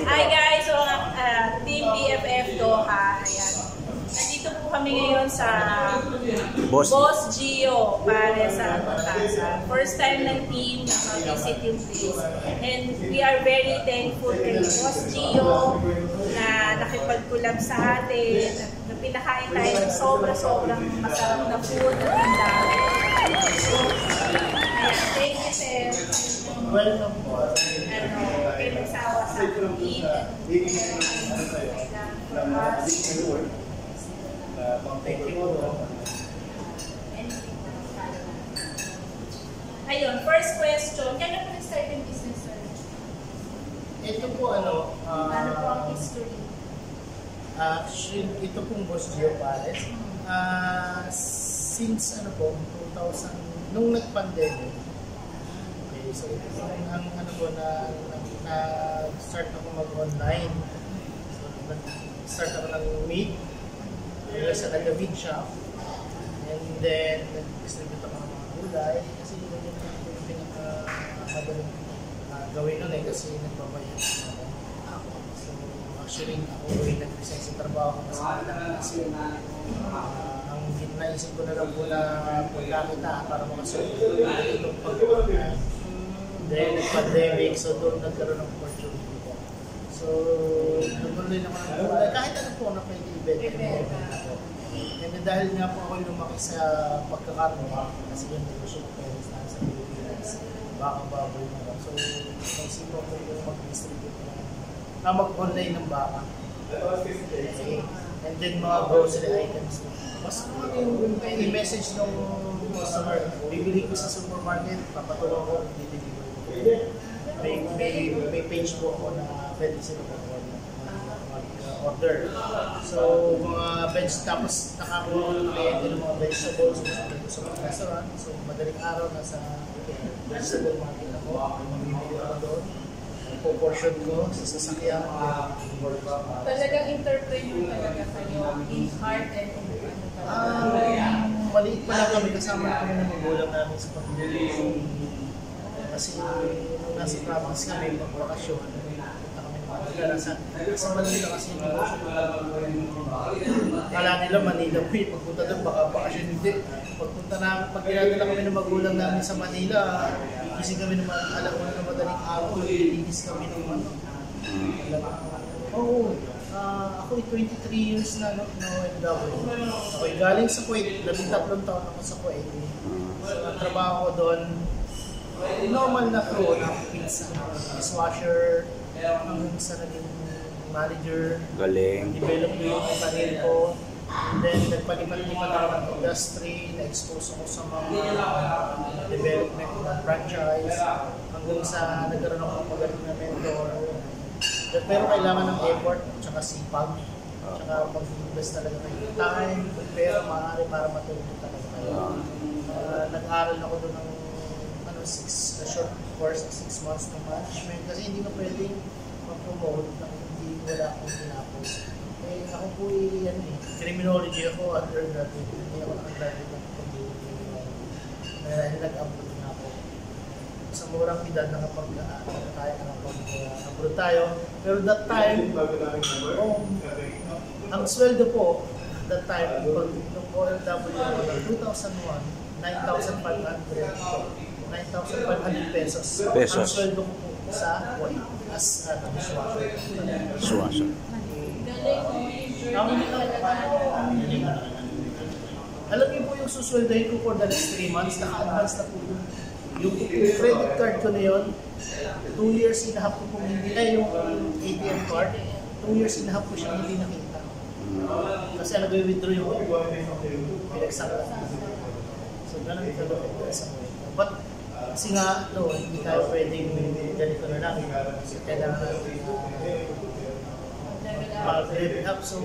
Hi guys, so Team BFF Doha. Ayan. Nandito po kami ngayon sa Boss Gio para sa Montasa. First time ng team na mag-visit yung place. And we are very thankful kay Boss Gio na nakipag-collab sa atin. Na pinakain tayo ng sobrang masarap na food at tindahan. Ayan, thank you sir. Welcome po. Kayo nagsawa sa team. Thank you. Ayun, first question. Kailan po nag-start yung business, sir? Ito po ano Po ang history? Actually, ito pong Boss Gio Pares. Since ano po, 2000, nung nag-pandemic. Okay, so ito po ang ano po na-start ako mag-online. So, nag-start ako ng Meet. Sa taga-Meet shop. And then, nag-distribute ako ng mga gulay. Kasi yun yung pinaka-madaling gawin nun kasi nagbabayad ako. So, actually, ako yung nag-resign sa trabaho ko kasi ang naisip ko na lang po na pagkakita para makasunod itong pag-online. Then, pandemic, so doon nagkaroon ng opportunity ko. So, nagkaroon ako ng gulay. Kahit ano po na pwede i-bet. And dahil nga po ako lumaki sa pagkakarne, kasi yung negosyo ko parents na sa Pilipinas, baka baboy na lang. So, naisip ko yung mag-distribute na mag-online ng baka. Okay. And then mga grocery items. Mas yung i-message ng customer, bibili ko sa supermarket, papatulong ko, dideliver ko. May page po ako na pwede sila order. So, mga tapos nakakuha ko ng kliyente ng mga vegetables sa mga restaurant. So, madaling araw nasa vegetable market ako. Mamimili ako doon. Po-portion ko sa sasakyan. Talagang entrepreneur talaga kayo in heart and in ano maliit pa lang kami. Kasama na kami ng magulang namin sa pamilya. Kasi nung nasa province kami, pag-vakasyon, sa Manila kasi yung negosyo ko. Kala nila Manila po yung pagpunta doon, baka bakasyon hindi. Pagpunta namin, pag ginadala kami ng magulang namin sa Manila, kasi kami naman, alam ko na madaling araw, linis kami ng ano. Ako 23 years na OFW. Ako galing sa Kuwait, 13 taon ako sa Kuwait. So, ang trabaho ko doon, normal na crew ng pizza, dishwasher, hanggang sa naging manager, galing. Develop ko yung panel ko, and then nagpalipat-lipat ako ng industry, na-expose ako sa mga development ng franchise, hanggang sa nagkaroon ako ng magaling na mentor. Pero kailangan ng effort, tsaka sipag, tsaka mag-invest talaga kayo ng time, pero maaari para matulog talaga kayo. Nag-aral ako doon ng short course na 6 months na management kasi hindi na pwedeng mag-promote na hindi wala akong tinapos. Eh, ako po criminology ako, undergraduate. Hindi ako nag-graduate ng dahil nag-abroad na ako. Sa murang edad nakapag-abroad tayo. Pero that time, ang sweldo po, that time, pag nung OFW ako, 2001, 9,500 pesos. Ang sweldo ko po sa Kuwait as Dishwasher. Alam niyo po yung susweldahin ko for the next 3 months, naka-advance na po yun. Yung credit card ko na yun, 2 years and a half ko pong hindi na yung ATM card, 2 years and a half ko siya hindi nakita. Kasi nag-withdraw yung pinagsakla. So, ganun ito doon sa Kuwait. But, kasi nga, hindi tayo pwedeng ganito na lang. Kasi kailangan natin mag-level up. So,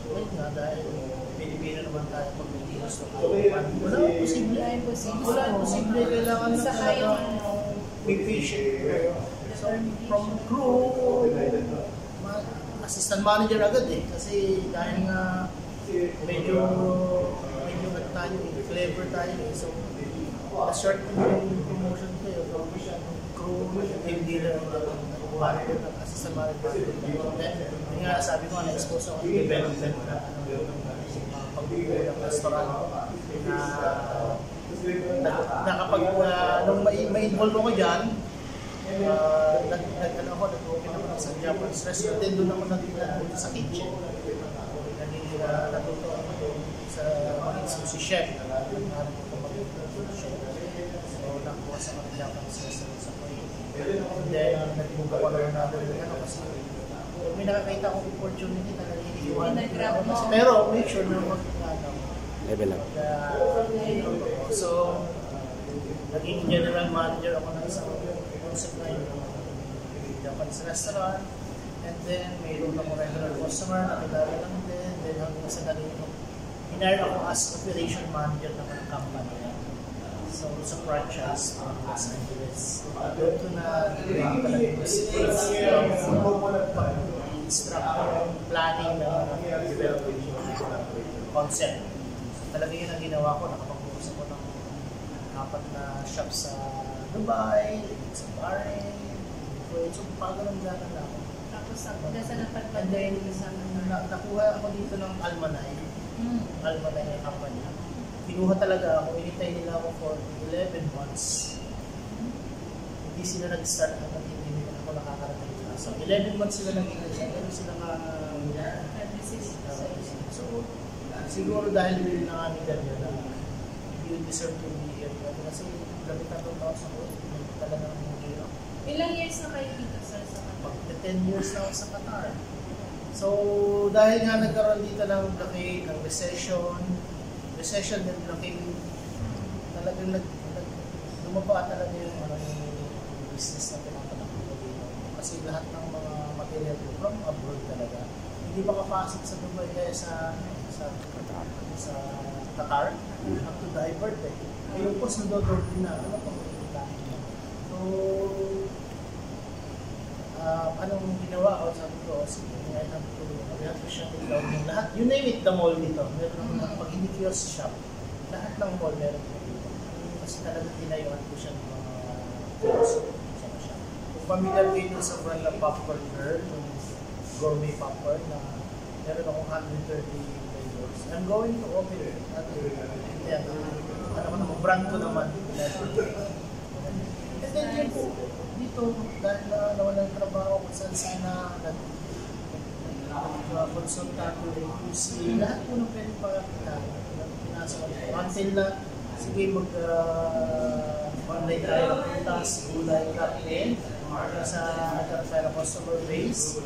wait nga, dahil Pilipino naman tayo pag-Pilipinas na po. Wala posible. Wala posible. Kailangan na talaga be patient. So, from crew, assistant manager agad Kasi dahil nga medyo tayo, clever tayo So, short yung promotion ko yun. Crew, team dealer, manager, assistant manager. Then, yung nga sabi ko, na-expose ako ng development na pagbubuo ng restaurant na kapag nung ma-involve ako dyan, nag-open ako ng isang Japanese restaurant, then doon ako natuto sa kitchen. Natuto ako sa maging sushi chef. Nagharap ako maging sushi chef. So, nakuha sa mga Japanese restaurant sa Korea. And then, nag-move ako na natin kasi may nakakita akong opportunity na naliliwan. Pero, make sure na level up. So, naging general manager ako ng isang concept na yung Japanese restaurant. And then, mayroon ako regular customer, nakilala lang din. Then, hanggang sa naging hinire ako as operation manager ng mga company. So, sa franchise from Los Angeles. Doon ko na doon talaga yung skills instructor, planning ng development concept. Talaga yun ang ginawa ko. Nakapag-focus ako ng 4 na shop sa Dubai, sa Bahrain, so pagano'n-ganon na ako. Tapos sa napagpag and then, nakuha ako dito ng Almanay. Almanay na company. Kinuha talaga ako, inintay nila ako for 11 months. Hindi sila nag-start hanggang hindi nila ako nakakarating. So 11 months sila nag-intay. Pero sila so, siguro dahil yun na kami ganyan na you deserve to be here. Kasi labit na itong taon sa ko, talaga ng mga ako. Ilang years na kayo dito, sir, sa Qatar? 10 years na ako sa Qatar. So, dahil nga nagkaroon dito ng laki, ng recession din laki, talagang lumaba talaga yung business na pinapanakot ko dito. Kasi lahat ng mga material from abroad talaga, hindi makapasok sa Dubai kaya sa Qatar, have to divert eh. Yung post na doon na, ano pang makikitahin mo? So, anong ginawa ko? Sabi ko, sige, I have to shut it down yung lahat. You name it, the mall dito. Meron ng pag hindi kiosk shop, lahat ng mall meron ko dito. Kasi talagang tinayuan ko siya ng mga kiosk sa shop. Kung familiar kayo sa brand ng popcorn girl, yung gourmet popcorn na meron akong 130 flavors. I'm going to open it. Brand ko naman. And then yun po, dito, dahil nawalan ng trabaho kung saan sana nag-consultant ko rin QC, lahat po ng pwede pakakita. Until na, sige mag-online tayo ng puntas, gulay, captain, sa nagkakasaya customer base,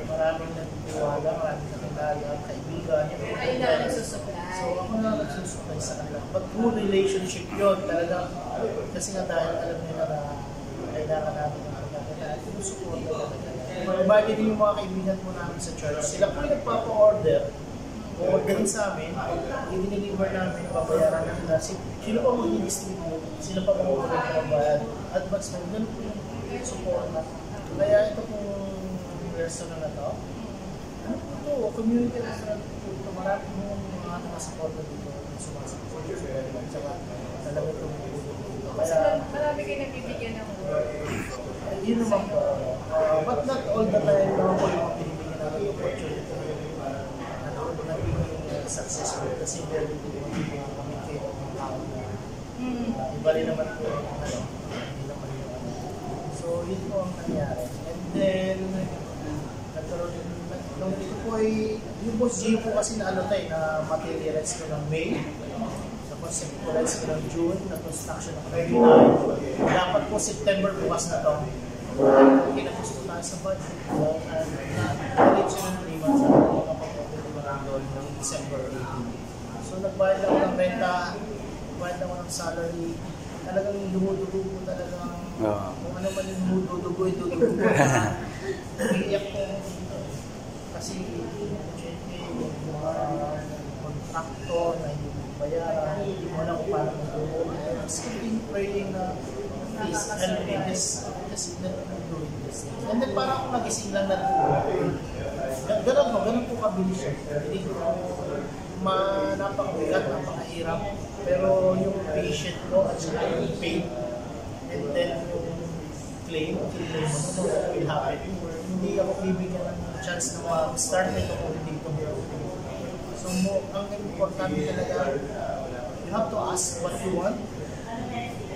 maraming nagtiwala, maraming nakilala, kaibigan. Kayo na nagsusupply. So ako na nagsusupply sa kanila. But true relationship yun talaga. Kasi nga dahil alam nila na kailangan natin ng kailangan, sinusupport na talaga. Imagine din yung mga kaibigan po namin sa church. Sila po yung nagpapa-order. O-orderin sa amin, i-deliver namin, pabayaran namin na. Sino pa mag-distribute? Sino pa mag-order? Advance na. Ganun po yung support na. Kaya ito pong restaurant na to, ano po ito? Community restaurant po ito. Marami mong mga nakasupport na dito. Sumasaport. Talaga itong kaya marami kayo nagbibigyan ng work. Yun naman po. But not all the time naman po yung pinibigyan natin yung opportunity. Naging successful kasi meron din yung mga communicate ng mga tao na iba rin naman po yung hindi naman yung So yun po ang nangyari. And then, nagkaroon din, nung ito po ay, yung Boss Gio po kasi na ano tayo, na materialize ko ng May. Conceptualize ko ng June, na construction ako ng July. Dapat po September bukas na ito. Kinapos po tayo sa budget. Na-reach siya ng 3 months at nakapag-open ng December 18. So nagbayad ako ng renta, nagbayad ako ng salary. Talagang dumudugo po talagang kung ano man yung dumudugo, idudugo po. Iiyak po kasi yung mga contractor na hindi bayaran, hindi mo lang kung paano mag-do. Still praying na please help me just let me do this. And then parang ako nagising lang na ganun po kabilis siya. Hindi ko napakabigat, napakahirap. Pero yung patient ko at saka yung pain, and then yung claim mo, will happen. Hindi ako bibigyan ng chance na mag-start nito kung hindi ito. So, ang importante talaga, you have to ask what you want,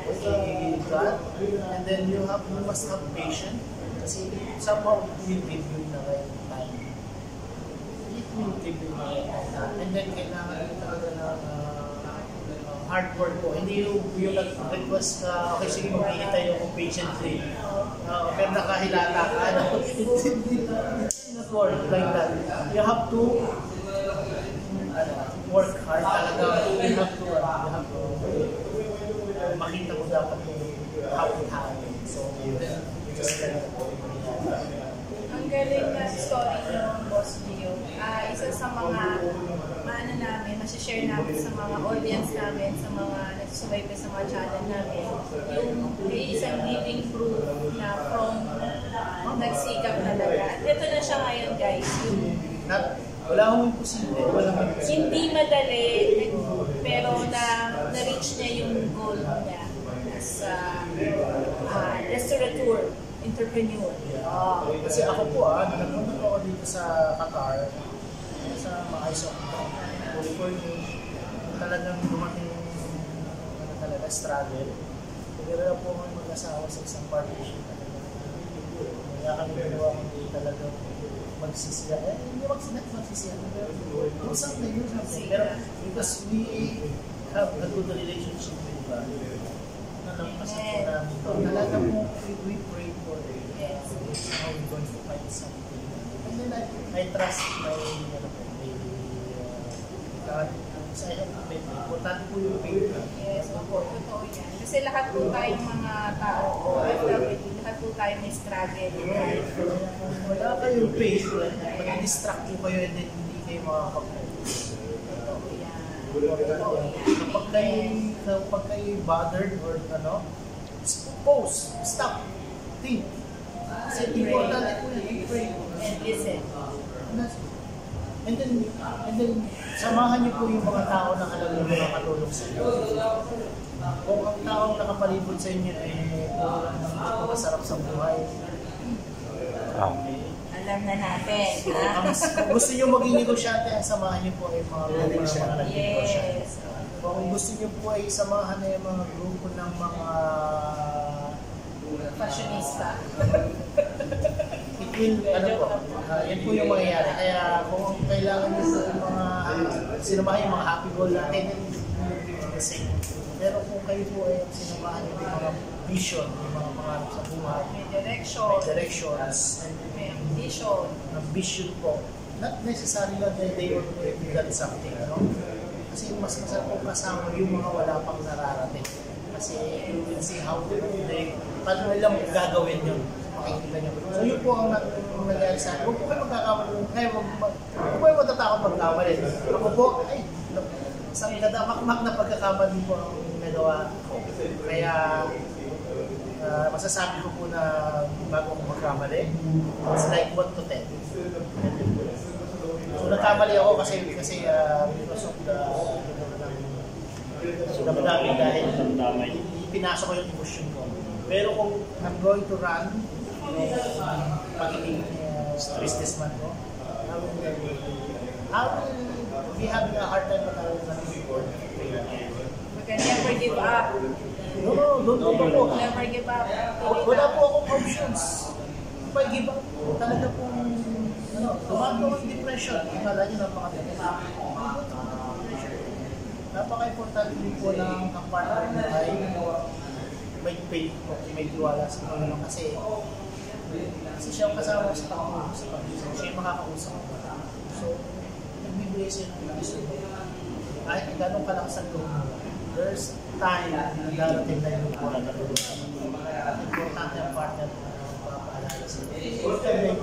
okay, God, and then you must have patience, kasi somehow it will give you the right time. It will give you the right time. And then, kailangan mo talaga ng hard work ko. Hindi yung nag-request ka, okay, sige, maghihintay ako patiently. Pero nakahilata ka. Not work like that. You have to work hard talaga. You have to makita mo dapat yung how it happened. So, just like ang galing na story ng Boss Gio. Isa sa mga namin, masishare namin sa mga audience namin, sa mga nagsusubaybay sa mga channel namin, yung isang living proof na from nagsikap talaga. At ito na siya ngayon, guys. Wala akong imposible. Hindi madali, pero na-reach niya yung goal niya as restaurateur, entrepreneur. Kasi ako po, nagpunta po ako dito sa Qatar, sa mga isok ko, talagang dumating talaga struggle. Nagkira po ako mag-asawa sa isang partnership. Kaya kami ginawa hindi talaga magsisiya. Hindi magsisiya. Do something. Pero because we have a good relationship with God, nalampasan po namin. Talaga po, we pray for it. How we're going to find something. And then I trust my God. Kasi importante po yung faith. Yes, totoo yan. Kasi lahat po tayong mga tao, lahat po tayo may struggle. Wala kayong faith, mag-distract po kayo and then hindi kayo makakapag-focus. Totoo yan. Kapag kayo bothered or pause, stop, think. Kasi importante po yung pray. And listen. And then, samahan niyo po yung mga tao na alam niyo makatulong sa inyo. Kung ang taong nakapalibot sa inyo ay masarap sa buhay, alam na natin. Kung gusto niyo maging negosyante, samahan niyo po ay mga grupo ng mga nag-negosyante. Kung gusto niyo po ay samahan na yung mga grupo ng mga fashionista. Yan po yung mangyayari. Kaya kung kailangan nyo po yung mga sinamahan yung mga happy goal natin, kasi pero kung kayo po ay sinamahan yung mga vision, yung mga pangarap sa buhay, May directions, may ambition po, not necessarily that they will do that something, kasi mas masarap po kasama yung mga wala pang nararating. Kasi you will see how paano nila gagawin yun. Makikita nyo. So yun po ang nangyari sa akin. Huwag po kayo magkakamali. Huwag po kayo matatakot magkamali. Ako po, sa makmak na pagkakamali po ang nagawa ko. Kaya masasabi ko po na bago ako magkamali, it's like 1 to 10. So nagkamali ako kasi because of the madami dahil pinasok ko yung emotion ko. Pero kung I'm going to run, pagiging businessman ko, I will be having a hard time but I will not be bored. We can never give up. No. Never give up. Wala po akong options. Pag give up, talaga pong dumato ang depression. Ikala nyo napaka-depression. Napaka-importante din po ng partner mo ay may faith o may tiwala sa Panginoon kasi siya ang kasama sa Panginoon, siya yung makakausap mo. So, nagbibigay siya ng gusto mo. Kahit gano'ng kalakas ang loob mo, there's time na darating na yung po na natulungan. Importante ang partner mo na mapapaalala sa iyo.